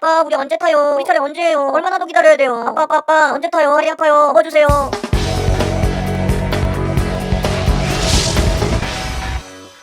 아빠 우리 언제 타요? 우리 차례 언제예요? 얼마나 더 기다려야 돼요? 아빠 언제 타요? 다리 아파요. 업어주세요.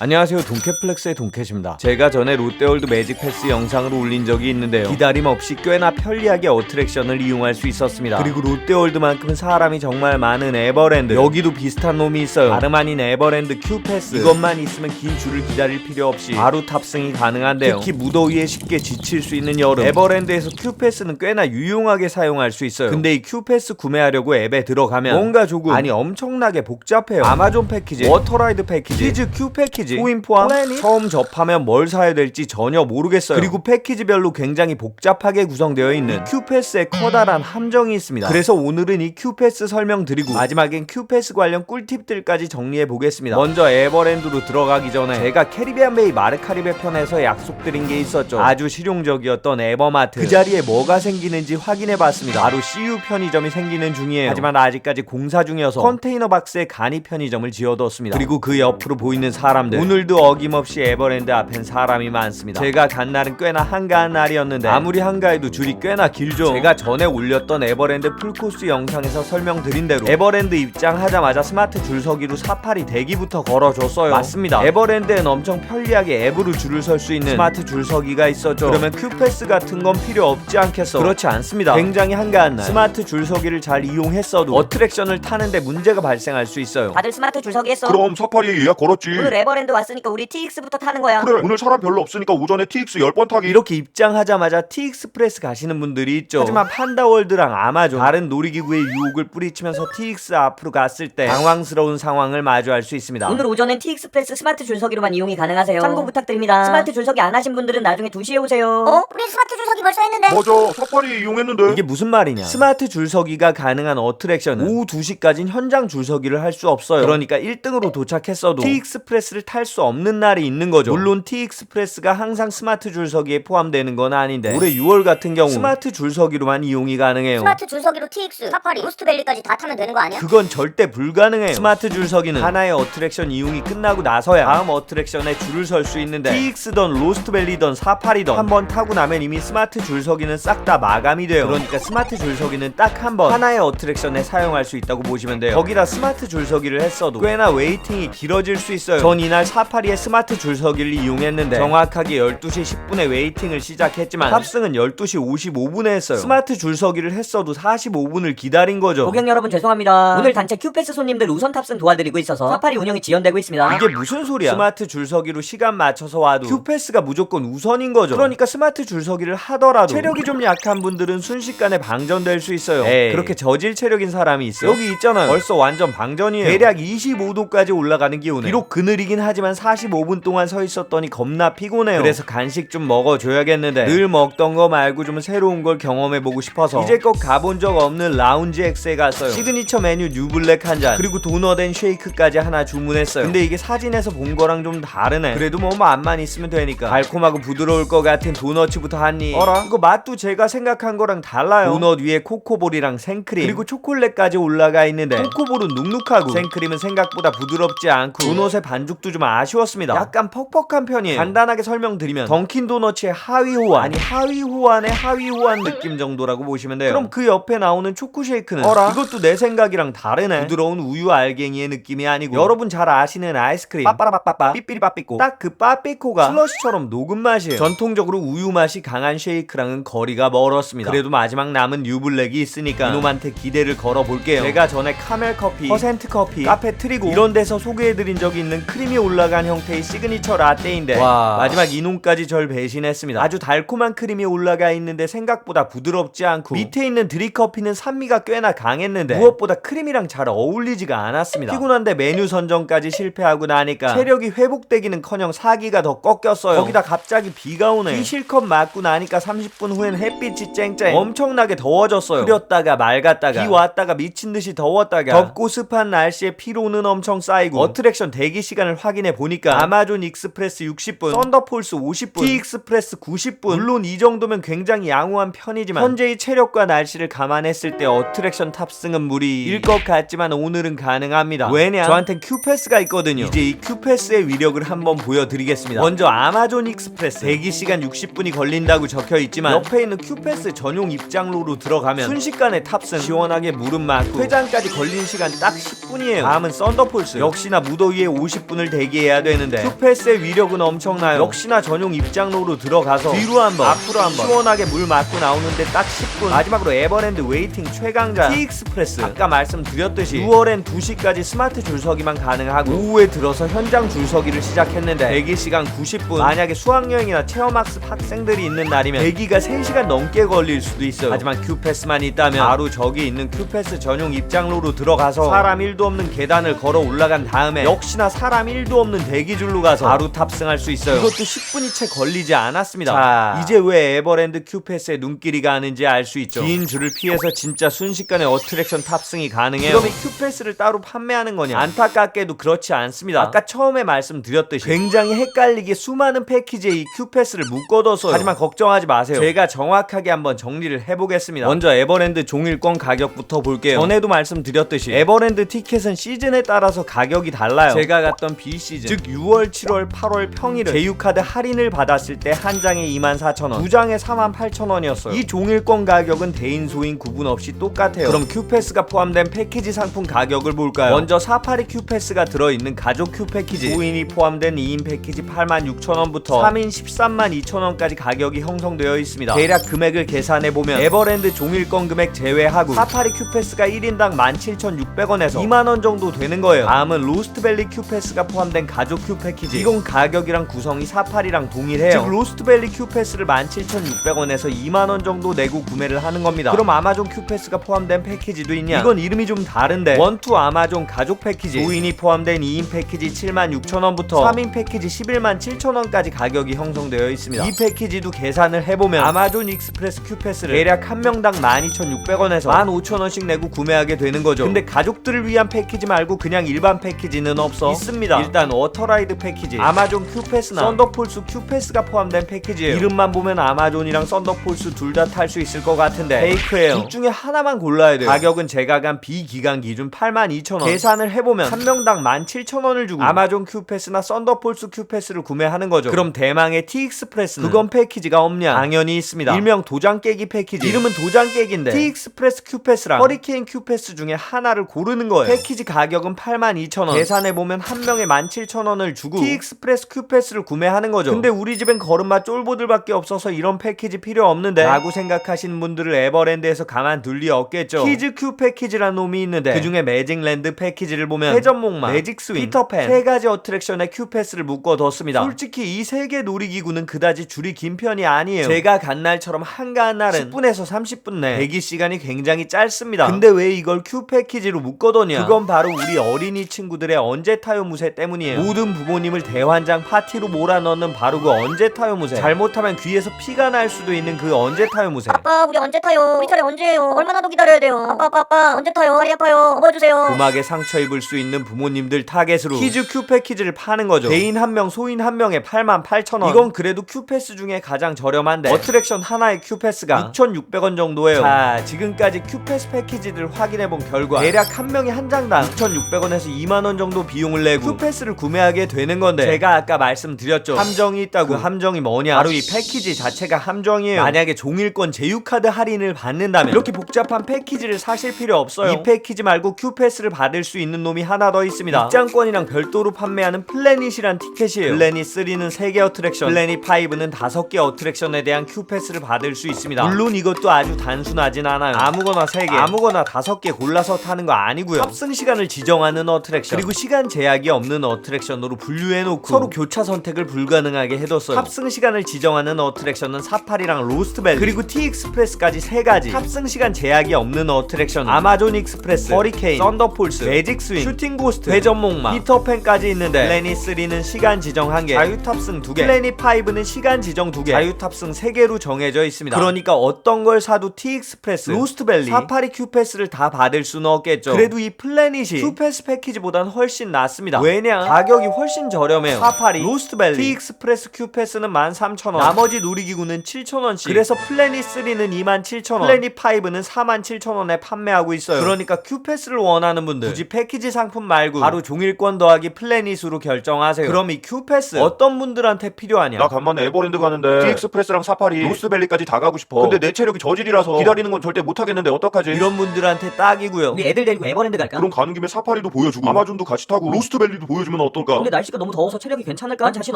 안녕하세요, 동캐플렉스의 동캐십니다. 제가 전에 롯데월드 매직패스 영상을 올린 적이 있는데요, 기다림 없이 꽤나 편리하게 어트랙션을 이용할 수 있었습니다. 그리고 롯데월드만큼 사람이 정말 많은 에버랜드, 여기도 비슷한 놈이 있어요. 다름 아닌 에버랜드 큐패스. 이것만 있으면 긴 줄을 기다릴 필요 없이 바로 탑승이 가능한데요. 특히 무더위에 쉽게 지칠 수 있는 여름, 에버랜드에서 큐패스는 꽤나 유용하게 사용할 수 있어요. 근데 이 큐패스 구매하려고 앱에 들어가면 뭔가 조금, 아니 엄청나게 복잡해요. 아마존 패키지, 워터라이드 패키지, 키즈 큐 패키지, 코인 포함, 처음 접하면 뭘 사야 될지 전혀 모르겠어요. 그리고 패키지별로 굉장히 복잡하게 구성되어 있는 큐패스에 커다란 함정이 있습니다. 그래서 오늘은 이 큐패스 설명드리고 마지막엔 큐패스 관련 꿀팁들까지 정리해보겠습니다. 먼저 에버랜드로 들어가기 전에 제가 캐리비안 베이 마르카리베 편에서 약속드린 게 있었죠. 아주 실용적이었던 에버마트, 그 자리에 뭐가 생기는지 확인해봤습니다. 바로 CU 편의점이 생기는 중이에요. 하지만 아직까지 공사 중이어서 컨테이너 박스에 간이 편의점을 지어뒀습니다. 그리고 그 옆으로 보이는 사람들, 오늘도 어김없이 에버랜드 앞엔 사람이 많습니다. 제가 간 날은 꽤나 한가한 날이었는데 아무리 한가해도 줄이 꽤나 길죠. 제가 전에 올렸던 에버랜드 풀코스 영상에서 설명드린 대로 에버랜드 입장하자마자 스마트 줄서기로 사파리 대기부터 걸어줬어요. 맞습니다. 에버랜드엔 엄청 편리하게 앱으로 줄을 설 수 있는 스마트 줄서기가 있었죠. 그러면 큐패스 같은 건 필요 없지 않겠어? 그렇지 않습니다. 굉장히 한가한 날 스마트 줄서기를 잘 이용했어도 어트랙션을 타는데 문제가 발생할 수 있어요. 다들 스마트 줄서기 했어? 그럼 사파리에 예약 걸었지. 오늘 에버랜드 왔으니까 우리 TX부터 타는 거야. 그래, 오늘 사람 별로 없으니까 오전에 TX 10번 타기. 이렇게 입장하자마자 티익스프레스 가시는 분들이 있죠. 하지만 판다월드랑 아마존, 다른 놀이기구의 유혹을 뿌리치면서 티익스 앞으로 갔을 때 당황스러운 상황을 마주할 수 있습니다. 오늘 오전엔 TX프레스 스마트 줄서기로만 이용이 가능하세요. 참고 부탁드립니다. 스마트 줄서기 안 하신 분들은 나중에 2시에 오세요. 우리 스마트 줄서기 벌써 했는데. 맞아, 사파리 이용했는데. 이게 무슨 말이냐? 스마트 줄서기가 가능한 어트랙션은 오후 2시까지는 현장 줄서기를 할 수 없어요. 그러니까 1등으로 도착했어도 티익스프레스를 탈 수 없는 날이 있는 거죠. 물론 티익스프레스가 항상 스마트 줄서기에 포함되는 건 아닌데 올해 6월 같은 경우 스마트 줄서기로만 이용이 가능해요. 스마트 줄서기로 TX, 사파리, 로스트밸리까지 다 타면 되는 거 아니야? 그건 절대 불가능해요. 스마트 줄서기는 하나의 어트랙션 이용이 끝나고 나서야 다음 어트랙션에 줄을 설 수 있는데 TX든 로스트밸리든 사파리든 한번 타고 나면 이미 스마트 줄서기는 싹 다 마감이 돼요. 그러니까 스마트 줄서기는 딱 한 번 하나의 어트랙션에 사용할 수 있다고 보시면 돼요. 거기다 스마트 줄서기를 했어도 꽤나 웨이팅이 길어질 수 있어요. 전 이날 사파리의 스마트 줄서기를 이용했는데 정확하게 12시 10분에 웨이팅을 시작했지만 탑승은 12시 55분에 했어요. 스마트 줄서기를 했어도 45분을 기다린 거죠. 고객 여러분 죄송합니다. 오늘 단체 큐패스 손님들 우선 탑승 도와드리고 있어서 사파리 운영이 지연되고 있습니다. 이게 무슨 소리야? 스마트 줄서기로 시간 맞춰서 와도 큐패스가 무조건 우선인 거죠. 그러니까 스마트 줄서기를 하더라도 체력이 좀 약한 분들은 순식간에 방전될 수 있어요. 에이, 그렇게 저질 체력인 사람이 있어? 여기 있잖아요. 벌써 완전 방전이에요. 대략 25도까지 올라가는 기온에 비록 그늘이긴 하지만 45분 동안 서 있었더니 겁나 피곤해요. 그래서 간식 좀 먹어줘야겠는데 늘 먹던 거 말고 좀 새로운 걸 경험해보고 싶어서 이제껏 가본 적 없는 라운지 X에 갔어요. 시그니처 메뉴 뉴블랙 한 잔, 그리고 도넛 앤 쉐이크까지 하나 주문했어요. 근데 이게 사진에서 본 거랑 좀 다르네. 그래도 뭐 맛만 있으면 되니까 달콤하고 부드러울 것 같은 도넛부터 한 입. 어라? 이거 맛도 제가 생각한 거랑 달라요. 도넛 위에 코코볼이랑 생크림 그리고 초콜릿까지 올라가 있는데 코코볼은 눅눅하고 생크림은 생각보다 부드럽지 않고 도넛의 반죽도 좀 아쉬웠습니다. 약간 퍽퍽한 편이에요. 간단하게 설명드리면 던킨 도너츠의 하위 호환, 아니 하위 호환의 하위 호환 느낌 정도라고 보시면 돼요. 그럼 그 옆에 나오는 초코 쉐이크는 어라? 이것도 내 생각이랑 다르네. 부드러운 우유 알갱이의 느낌이 아니고 여러분 잘 아시는 아이스크림 빠빠라빠빠빠 삐삐리 빠삐꼬, 딱 그 빠삐코가 슬러시처럼 녹은 맛이에요. 전통적으로 우유 맛이 강한 쉐이크랑은 거리가 멀었습니다. 그래도 마지막 남은 뉴블랙이 있으니까 이놈한테 기대를 걸어볼게요. 제가 전에 카멜 커피, 퍼센트 커피, 카페 트리고 이런 데서 소개해드린 적이 있는 크림이 올라간 형태의 시그니처 라떼인데 와, 마지막 이놈까지 절 배신했습니다. 아주 달콤한 크림이 올라가 있는데 생각보다 부드럽지 않고 밑에 있는 드립커피는 산미가 꽤나 강했는데 무엇보다 크림이랑 잘 어울리지가 않았습니다. 피곤한데 메뉴 선정까지 실패하고 나니까 체력이 회복되기는커녕 사기가 더 꺾였어요. 거기다 갑자기 비가 오네. 비 실컷 맞고 나니까 30분 후엔 햇빛이 쨍쨍 엄청나게 더워졌어요. 흐렸다가 맑았다가 비 왔다가 미친듯이 더웠다가 덥고 습한 날씨에 피로는 엄청 쌓이고 어트랙션 대기 시간을 확인 확인해 보니까 아마존 익스프레스 60분, 썬더폴스 50분, 티익스프레스 90분. 물론 이 정도면 굉장히 양호한 편이지만 현재의 체력과 날씨를 감안했을 때 어트랙션 탑승은 무리일 것 같지만 오늘은 가능합니다. 왜냐? 저한텐 큐패스가 있거든요. 이제 이 큐패스의 위력을 한번 보여드리겠습니다. 먼저 아마존 익스프레스 대기시간 60분이 걸린다고 적혀있지만 옆에 있는 큐패스 전용 입장로로 들어가면 순식간에 탑승, 시원하게 무릎 맞고 퇴장까지 걸린 시간 딱 10분이에요. 다음은 썬더폴스. 역시나 무더위에 50분을 대기해야 되는데 큐패스의 위력은 엄청나요. 역시나 전용 입장로로 들어가서 뒤로 한번 앞으로 한번 시원하게 물 맞고 나오는데 딱 10분. 마지막으로 에버랜드 웨이팅 최강자 티익스프레스. 아까 말씀드렸듯이 6월엔 2시까지 스마트 줄서기만 가능하고 오후에 들어서 현장 줄서기를 시작했는데 대기시간 90분. 만약에 수학여행이나 체험학습 학생들이 있는 날이면 대기가 3시간 넘게 걸릴 수도 있어요. 하지만 큐패스만 있다면 바로 저기 있는 큐패스 전용 입장로로 들어가서 사람 1도 없는 계단을 걸어 올라간 다음에 역시나 사람 1도 없는 대기줄로 가서 바로 탑승할 수 있어요. 이것도 10분이 채 걸리지 않았습니다. 자, 이제 왜 에버랜드 큐패스에 눈길이 가는지 알 수 있죠. 긴 줄을 피해서 진짜 순식간에 어트랙션 탑승이 가능해요. 그럼 이 큐패스를 따로 판매하는 거냐? 안타깝게도 그렇지 않습니다. 아까 처음에 말씀드렸듯이 굉장히 헷갈리게 수많은 패키지에 이 큐패스를 묶어뒀어요. 하지만 걱정하지 마세요. 제가 정확하게 한번 정리를 해보겠습니다. 먼저 에버랜드 종일권 가격부터 볼게요. 전에도 말씀드렸듯이 에버랜드 티켓은 시즌에 따라서 가격이 달라요. 제가 갔던 비시즌, 즉 6월, 7월, 8월 평일은 제휴카드 할인을 받았을 때 한 장에 24,000원, 두 장에 48,000원이었어요. 이 종일권 가격은 대인 소인 구분 없이 똑같아요. 그럼 큐패스가 포함된 패키지 상품 가격을 볼까요? 먼저 사파리 큐패스가 들어있는 가족 큐 패키지, 5인이 포함된 2인 패키지 86,000원부터 3인 132,000원까지 가격이 형성되어 있습니다. 대략 금액을 계산해보면 에버랜드 종일권 금액 제외하고 사파리 큐패스가 1인당 17,600원에서 2만원 정도 되는 거예요. 다음은 로스트밸리 큐패스가 포함된 가족 큐 패키지. 이건 가격이랑 구성이 사파리랑 동일해요. 즉 로스트밸리 큐패스를 17,600원에서 2만원 정도 내고 구매를 하는 겁니다. 그럼 아마존 큐패스가 포함된 패키지도 있냐? 이건 이름이 좀 다른데 원투 아마존 가족 패키지, 5인이 포함된 2인 패키지 76,000원부터 3인 패키지 117,000원까지 가격이 형성되어 있습니다. 이 패키지도 계산을 해보면 아마존 익스프레스 큐패스를 대략 한 명당 12,600원에서 15,000원씩 내고 구매하게 되는 거죠. 근데 가족들을 위한 패키지 말고 그냥 일반 패키지는 없어? 있습니다. 일단 워터라이드 패키지, 아마존 큐패스나 썬더폴스 큐패스가 포함된 패키지예요. 이름만 보면 아마존이랑 썬더폴스 둘 다 탈 수 있을 것 같은데 페이크예요. 둘 중에 하나만 골라야 돼요. 가격은 제가 간 비기간 기준 82,000원. 계산을 해보면 한 명당 17,000원을 주고 아마존 큐패스나 썬더폴스 큐패스를 구매하는 거죠. 그럼 대망의 티익스프레스는 그건 패키지가 없냐? 당연히 있습니다. 일명 도장 깨기 패키지. 이름은 도장 깨기인데 티익스프레스 큐패스랑 허리케인 큐패스 중에 하나를 고르는 거예요. 패키지 가격은 82,000원. 계산해보면 한 명에 17,000원을 주고 티익스프레스 큐패스를 구매하는 거죠. 근데 우리 집엔 걸음마 쫄보들밖에 없어서 이런 패키지 필요 없는데 라고 생각하시는 분들을 에버랜드에서 가만둘 리 없겠죠. 키즈 큐 패키지라는 놈이 있는데 그중에 매직랜드 패키지를 보면 회전목마, 매직스윙, 피터팬 세 가지 어트랙션의 큐 패스를 묶어뒀습니다. 솔직히 이 세 개 놀이기구는 그다지 줄이 긴 편이 아니에요. 제가 간 날처럼 한가한 날은 10분에서 30분 내 대기 시간이 굉장히 짧습니다. 근데 왜 이걸 큐 패키지로 묶어뒀냐? 그건 바로 우리 어린이 친구들의 언제 타요 무새 때문이에요. 모든 부모님을 대환장 파티로 몰아넣는 바로 그 언제 타요 무새. 잘못하면 귀에서 피가 날 수도 있는 그 언제 타요 무새. 아빠 우리 언제 타요? 우리 차례 언제예요? 얼마나 더 기다려야 돼요? 아빠 언제 타요? 다리 아파요. 업어주세요. 고막에 상처 입을 수 있는 부모님들 타겟으로 키즈 큐 패키지를 파는 거죠. 대인 한 명, 소인 한 명에 88,000원. 이건 그래도 큐패스 중에 가장 저렴한데 어트랙션 하나의 큐패스가 6,600원 정도예요. 자, 지금까지 큐패스 패키지를 확인해본 결과 대략 한 명이 한 장당 6,600원에서 2만원 정도 비용을 내고 큐패스를 구매하게 되는 건데 제가 아까 말씀드렸죠. 함정이 있다고. 그 함정이 뭐냐? 바로 이 패키지 자체가 함정이에요. 만약에 종일권 제휴카드 할인을 받는다면 이렇게 복잡한 패키지를 사실 필요 없어요. 이 패키지 말고 큐패스를 받을 수 있는 놈이 하나 더 있습니다. 입장권이랑 별도로 판매하는 플래닛이란 티켓이에요. 플래닛 3는 3개 어트랙션, 플래닛 5는 5개 어트랙션에 대한 큐패스를 받을 수 있습니다. 물론 이것도 아주 단순하진 않아요. 아무거나 3개, 아무거나 5개 골라서 타는 거 아니고요. 탑승 시간을 지정하는 어트랙션, 그리고 시간 제약이 없는 어트랙션으로 분류해놓고 서로 교차 선택을 불가능하게 해뒀어요. 탑승 시간을 지정하는 어트랙션은 사파리랑 로스트밸리, 그리고 티익스프레스까지 3가지. 탑승 시간 제약이 없는 어트랙션은 아마존 익스프레스, 허리케인, 썬더폴스, 매직스윙, 슈팅고스트, 회전목마, 피터팬까지 있는데 플래닛 3는 시간 지정 1개, 자유탑승 2개, 플래닛 5는 시간 지정 2개, 자유탑승 3개로 정해져 있습니다. 그러니까 어떤 걸 사도 티익스프레스, 로스트밸리, 사파리 큐패스를 다 받을 수는 없겠죠. 그래도 이 플래닛이 큐패스 패키지보단 훨씬 낫습니다. 왜냐? 가격이 훨씬 저렴해요. 사파리, 로스트밸리, T익스프레스 큐패스는 13,000원, 나머지 놀이기구는 7,000원씩. 그래서 플래닛 3는 27,000원, 플래닛 5는 47,000원에 판매하고 있어요. 그러니까 큐패스를 원하는 분들 굳이 패키지 상품 말고 바로 종일권 더하기 플래닛으로 결정하세요. 그럼 이 큐패스 어떤 분들한테 필요하냐? 나 간만에 에버랜드 가는데 티익스프레스랑 사파리, 로스밸리까지 다 가고 싶어. 근데 내 체력이 저질이라서 기다리는 건 절대 못하겠는데 어떡하지? 이런 분들한테 딱이고요. 우리 애들 데리고 에버랜드 갈까? 그럼 가는 김에 사파리도 보여주고 아마존도 같이 타고 로스트밸리도 보여주면 어떨까? 근데 날씨가 너무 더워서 체력이 괜찮을까? 난 자신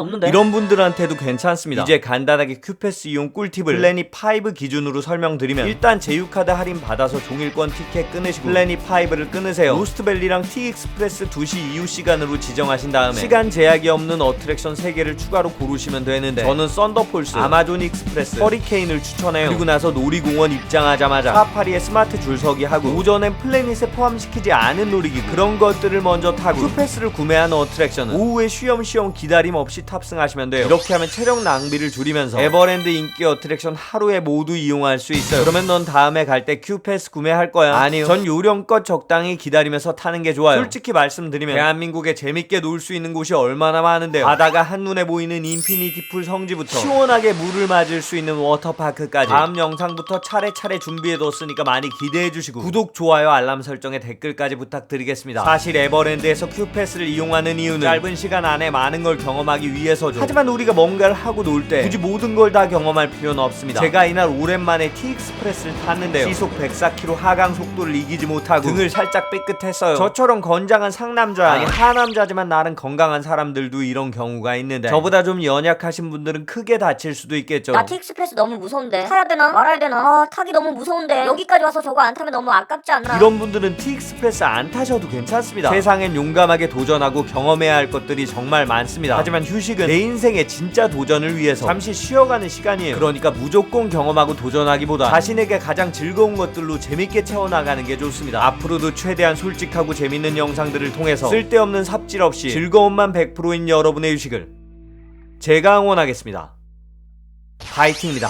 없는데. 이런 분들한테도 괜찮습니다. 이제 간단하게 큐패스 이용 꿀팁을 플래닛 5 기준으로 설명드리면, 일단 제휴카드 할인 받아서 종일권 티켓 끊으시고 플래닛 5를 끊으세요. 로스트밸리랑 T익스프레스 2시 이후 시간으로 지정하신 다음에 시간 제약이 없는 어트랙션 3개를 추가로 고르시면 되는데, 저는 썬더폴스, 아마존 익스프레스, 허리케인을 추천해요. 그리고 나서 놀이공원 입장하자마자 사파리에 스마트 줄서기 하고, 오전엔 플래닛에 포함시키지 않은 놀이기구 그런 것들을 먼저 타고 큐패스를 구매한 어트랙션은 오후에 쉬엄쉬엄 기다림 없이 탑승하시면 돼요. 이렇게 하면 체력 낭비를 줄이면서 에버랜드 인기 어트랙션 하루에 모두 이용할 수 있어요. 그러면 넌 다음에 갈 때 큐패스 구매할 거야? 아니요. 전 요령껏 적당히 기다리면서 타는 게 좋아요. 솔직히 말씀드리면 대한민국에 재밌게 놀 수 있는 곳이 얼마나 많은데요. 바다가 한눈에 보이는 인피니티 풀 성지부터 시원하게 물을 맞을 수 있는 워터파크까지 다음 영상부터 차례차례 준비해뒀으니까 많이 기대해주시고, 구독, 좋아요, 알람 설정에 댓글까지 부탁드리겠습니다. 사실 에버랜드에서 큐패스를 이용하는 이유는 짧은 시간 안에 많은 걸 경험하기 위해서죠. 하지만 우리가 뭔가를 하고 놀 때 굳이 모든 걸 다 경험할 필요는 없습니다. 제가 이날 오랜만에 T익스프레스를 탔는데요, 시속 104km 하강 속도를 이기지 못하고 등을 살짝 삐끗했어요. 저처럼 건장한 상남자, 아니 하남자지만 나름 건강한 사람들도 이런 경우가 있는데, 저보다 좀 연약하신 분들은 크게 다칠 수도 있겠죠. 나 티익스프레스 너무 무서운데 타야 되나 말아야 되나? 아 타기 너무 무서운데 여기까지 와서 저거 안 타면 너무 아깝지 않나? 이런 분들은 T익스프레스 안 타셔도 괜찮습니다. 세상엔 용감하게 도전하고 경험해야 할 것들이 정말 많습니다. 하지만 휴식은 내 인생의 진짜 도전을 위해서 잠시 쉬어가는 시간이에요. 그러니까 무조건 경험하고 도전하기보다 자신에게 가장 즐거운 것들로 재밌게 채워나가는 게 좋습니다. 앞으로도 최대한 솔직하고 재밌는 영상들을 통해서 쓸데없는 삽질 없이 즐거움만 100%인 여러분의 휴식을 제가 응원하겠습니다. 파이팅입니다.